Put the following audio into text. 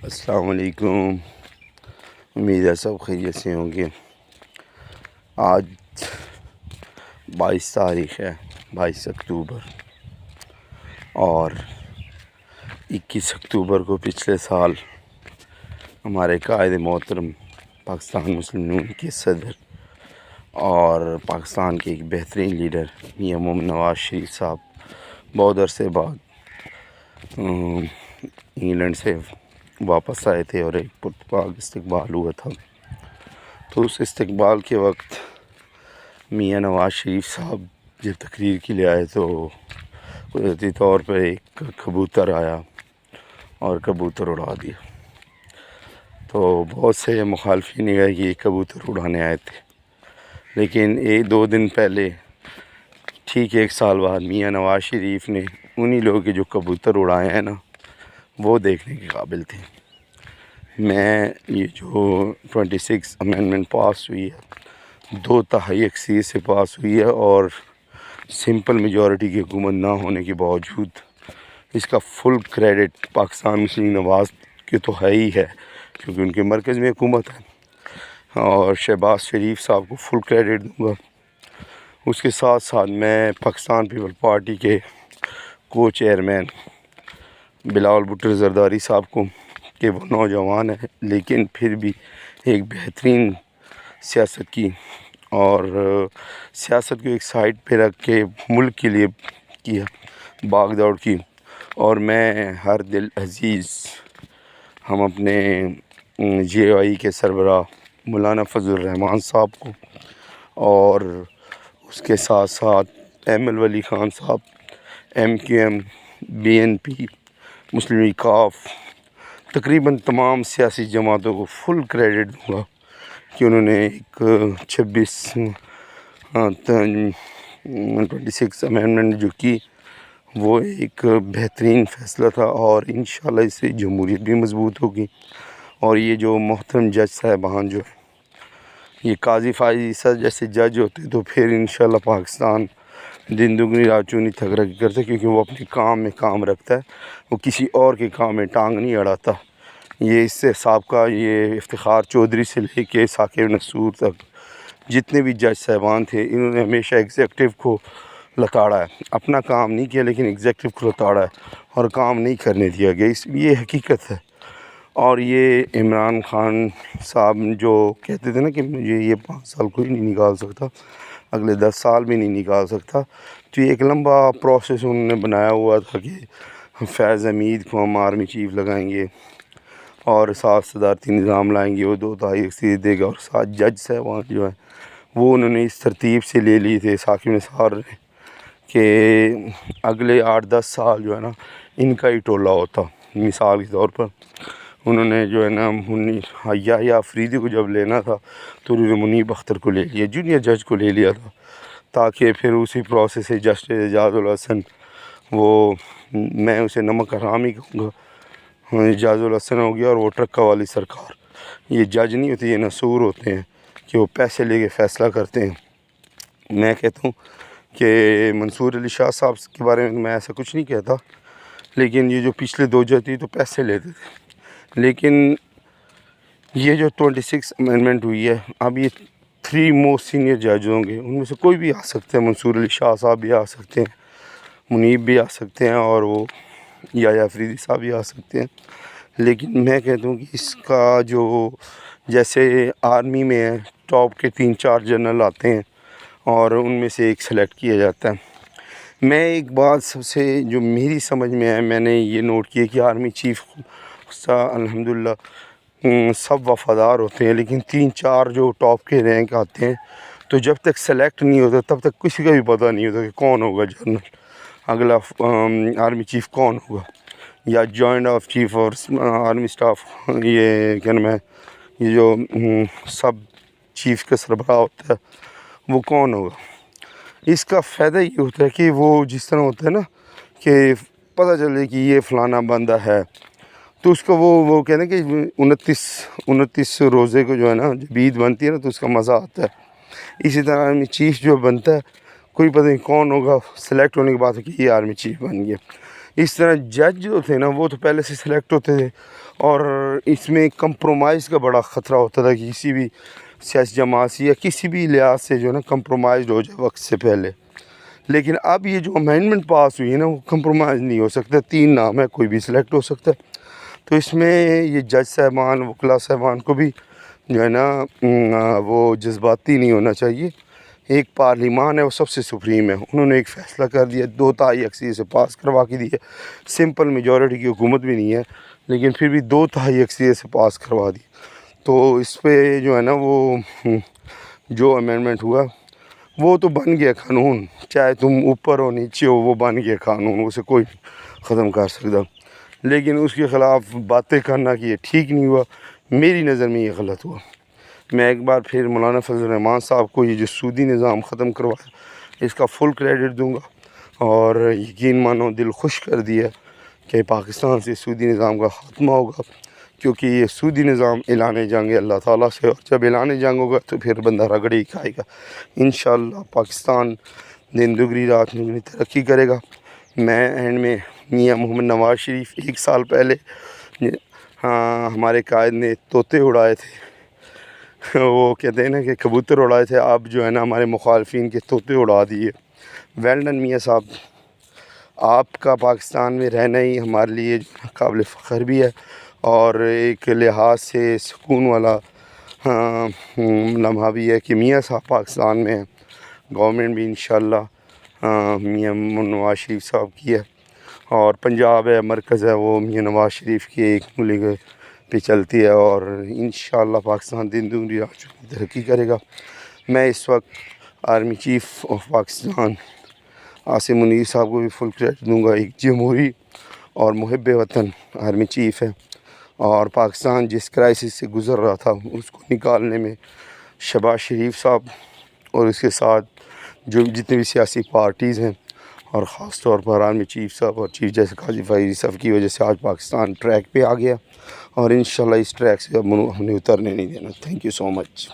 السلام علیکم، امید ہے سب خیریت سے ہوں گے۔ آج 22 تاریخ ہے، 22 اکتوبر، اور 21 اکتوبر کو پچھلے سال ہمارے قائد محترم پاکستان مسلم نون کے صدر اور پاکستان کے ایک بہترین لیڈر میاں محمد نواز شریف صاحب بہت عرصے بعد انگلینڈ سے واپس آئے تھے اور ایک پرتپاک استقبال ہوا تھا۔ تو اس استقبال کے وقت میاں نواز شریف صاحب جب تقریر کے لیے آئے تو قدرتی طور پر ایک کبوتر آیا اور کبوتر اڑا دیا۔ تو بہت سے مخالفین نے کہا کہ یہ کبوتر اڑانے آئے تھے، لیکن 2 دن پہلے ٹھیک 1 سال بعد میاں نواز شریف نے انہی لوگوں کے جو کبوتر اڑائے ہیں نا، وہ دیکھنے کے قابل تھے۔ میں یہ جو 26 امینڈمنٹ پاس ہوئی ہے، 2/3 اکثریت سے پاس ہوئی ہے، اور سمپل میجورٹی کی حکومت نہ ہونے کے باوجود اس کا فل کریڈٹ پاکستان مسلم نواز کے تو ہے ہی ہے، کیونکہ ان کے مرکز میں حکومت ہے، اور شہباز شریف صاحب کو فل کریڈٹ دوں گا۔ اس کے ساتھ ساتھ میں پاکستان پیپل پارٹی کے کو چیئرمین بلاول بھٹو زرداری صاحب کو، کہ وہ نوجوان ہیں لیکن پھر بھی ایک بہترین سیاست کی، اور سیاست کو ایک سائڈ پہ رکھ کے ملک کے لیے کیا، بھاگ دوڑ کی۔ اور میں ہر دل عزیز ہم اپنے جے آئی کے سربراہ مولانا فضل الرحمان صاحب کو، اور اس کے ساتھ ساتھ ایم ایل ولی خان صاحب، MQM، BNP، مسلم لیگ کاف، تقریباً تمام سیاسی جماعتوں کو فل کریڈٹ دوں گا کہ انہوں نے ایک 26 امینڈمنٹ جو کی، وہ ایک بہترین فیصلہ تھا، اور انشاءاللہ اس سے جمہوریت بھی مضبوط ہوگی۔ اور یہ جو محترم جج صاحبان جو ہیں، یہ قاضی فائز عیسیٰ جیسے جج ہوتے تو پھر انشاءاللہ پاکستان دن دگنی رات چوگنی ترقی کرتا، کیونکہ وہ اپنے کام میں کام رکھتا ہے، وہ کسی اور کے کام میں ٹانگ نہیں اڑاتا۔ یہ اس سے سابقہ یہ افتخار چودھری سے لے کے ثاقب نصور تک جتنے بھی جج صاحبان تھے، انہوں نے ہمیشہ ایگزیکٹو کو لتاڑا ہے، اپنا کام نہیں کیا لیکن ایگزیکٹو کو لتاڑا ہے اور کام نہیں کرنے دیا گیا۔ یہ حقیقت ہے۔ اور یہ عمران خان صاحب جو کہتے تھے نا کہ مجھے یہ 5 سال کوئی نہیں نکال سکتا، اگلے 10 سال بھی نہیں نکال سکتا، تو یہ ایک لمبا پروسیس انہوں نے بنایا ہوا تھا کہ فیض حمید کو ہم آرمی چیف لگائیں گے اور 7 صدارتی نظام لائیں گے، وہ 2/3 اکثریت دے گا، اور 7 جج صاحبان جو ہیں وہ انہوں نے اس ترتیب سے لے لی تھے ثاقب نثار نے، کہ اگلے 8-10 سال جو ہے نا ان کا ہی ٹولہ ہوتا۔ مثال کے طور پر انہوں نے جو ہے نا یحییٰ افریدی کو جب لینا تھا تو انہوں نے منیب اختر کو لے لیا، جونیئر جج کو لے لیا تھا، تاکہ پھر اسی پروسیس سے جسٹس اعجاز الحسن، وہ میں اسے نمک حرام ہی کہوں گا، اعجاز الحسن ہو گیا، اور وہ ٹرکا والی سرکار، یہ جج نہیں ہوتے، یہ نصور ہوتے ہیں کہ وہ پیسے لے کے فیصلہ کرتے ہیں۔ میں کہتا ہوں کہ منصور علی شاہ صاحب کے بارے میں ایسا کچھ نہیں کہتا، لیکن یہ جو پچھلے 2 جج تھے تو پیسے لیتے تھے، لیکن یہ جو 26 امینڈمنٹ ہوئی ہے، اب یہ 3 موسٹ سینئر جج ہوں گے، ان میں سے کوئی بھی آ سکتے ہیں، منصور علی شاہ صاحب بھی آ سکتے ہیں، منیب بھی آ سکتے ہیں، اور وہ یحییٰ افریدی صاحب بھی آ سکتے ہیں۔ لیکن میں کہتا ہوں کہ اس کا جو جیسے آرمی میں ہے، ٹاپ کے 3-4 جنرل آتے ہیں اور ان میں سے ایک سلیکٹ کیا جاتا ہے۔ میں ایک بات سب سے جو میری سمجھ میں ہے، میں نے یہ نوٹ کیا کہ آرمی چیف الحمدللہ سب وفادار ہوتے ہیں، لیکن 3-4 جو ٹاپ کے رینک آتے ہیں، تو جب تک سلیکٹ نہیں ہوتا تب تک کسی کا بھی پتہ نہیں ہوتا کہ کون ہوگا جنرل، اگلا آرمی چیف کون ہوگا، یا جوائنٹ آف چیف اور آرمی اسٹاف، یہ کیا نام ہے، یہ جو سب چیف کا سربراہ ہوتا ہے وہ کون ہوگا۔ اس کا فائدہ یہ ہوتا ہے کہ وہ جس طرح ہوتا ہے نا کہ پتہ چلے کہ یہ فلانا بندہ ہے، تو اس کا وہ کہنا کہ 29 روزے کو جو ہے نا جب عید بنتی ہے نا تو اس کا مزہ آتا ہے۔ اسی طرح آرمی چیف جو بنتا ہے، کوئی پتہ نہیں کون ہوگا، سلیکٹ ہونے کے بعد کہ یہ آرمی چیف بن گیا۔ اس طرح جج جو تھے نا وہ تو پہلے سے سلیکٹ ہوتے تھے، اور اس میں کمپرومائز کا بڑا خطرہ ہوتا تھا کہ کسی بھی سیاسی جماعت سے یا کسی بھی لحاظ سے جو ہے نا کمپرومائز ہو جائے وقت سے پہلے. لیکن اب یہ جو امینڈمنٹ پاس ہوئی ہے نا وہ کمپرومائز نہیں ہو سکتا. 3 نام ہے، کوئی بھی سلیکٹ ہو سکتا ہے. تو اس میں یہ جج صاحبان، وکلاء صاحبان کو بھی جو ہے نا وہ جذباتی نہیں ہونا چاہیے. ایک پارلیمان ہے وہ سب سے سپریم ہے، انہوں نے ایک فیصلہ کر دیا، 2 تہائی اکثریت سے پاس کروا کے دیا. سمپل میجورٹی کی حکومت بھی نہیں ہے لیکن پھر بھی 2 تہائی اکثریت سے پاس کروا دی. تو اس پہ جو ہے نا وہ جو امینڈمنٹ ہوا وہ تو بن گیا قانون، چاہے تم اوپر ہو نیچے ہو وہ بن گیا قانون، اسے کوئی ختم کر سکتا. لیکن اس کے خلاف باتیں کرنا کہ یہ ٹھیک نہیں ہوا، میری نظر میں یہ غلط ہوا. میں ایک بار پھر مولانا فضل الرحمان صاحب کو یہ جو سودی نظام ختم کروایا اس کا فل کریڈٹ دوں گا، اور یقین مانو دل خوش کر دیا کہ پاکستان سے سودی نظام کا خاتمہ ہوگا، کیونکہ یہ سودی نظام اعلان جنگ ہے اللہ تعالیٰ سے، اور جب اعلان جنگ ہوگا تو پھر بندہ رگڑے ہی کھائے گا. انشاءاللہ پاکستان دن دگری رات دگنی ترقی کرے گا. میں اینڈ میں میاں محمد نواز شریف 1 سال پہلے ہمارے قائد نے طوطے اڑائے تھے، وہ کہتے ہیں نا کہ کبوتر اڑائے تھے، اب جو ہے نا ہمارے مخالفین کے طوطے اڑا دیے. ویل ڈن میاں صاحب، آپ کا پاکستان میں رہنا ہی ہمارے لیے قابل فخر بھی ہے، اور ایک لحاظ سے سکون والا لمحہ بھی ہے کہ میاں صاحب پاکستان میں ہیں. گورنمنٹ بھی انشاءاللہ میاں نواز شریف صاحب کی ہے، اور پنجاب ہے، مرکز ہے، وہ میاں نواز شریف کی ایک ملک پہ چلتی ہے، اور انشاءاللہ پاکستان دن دگنی رات چگنی ترقی کرے گا. میں اس وقت army chief of Pakistan Asim Munir صاحب کو بھی فل کریڈٹ دوں گا. ایک جمہوری اور محب وطن آرمی چیف ہے، اور پاکستان جس کرائسس سے گزر رہا تھا اس کو نکالنے میں شہباز شریف صاحب اور اس کے ساتھ جو جتنے بھی سیاسی پارٹیز ہیں، اور خاص طور پر آرمی چیف صاحب اور چیف جسٹس قاضی فائز صاحب کی وجہ سے آج پاکستان ٹریک پہ آ گیا، اور انشاءاللہ اس ٹریک سے اب ہم نے اترنے نہیں دینا. Thank you so much.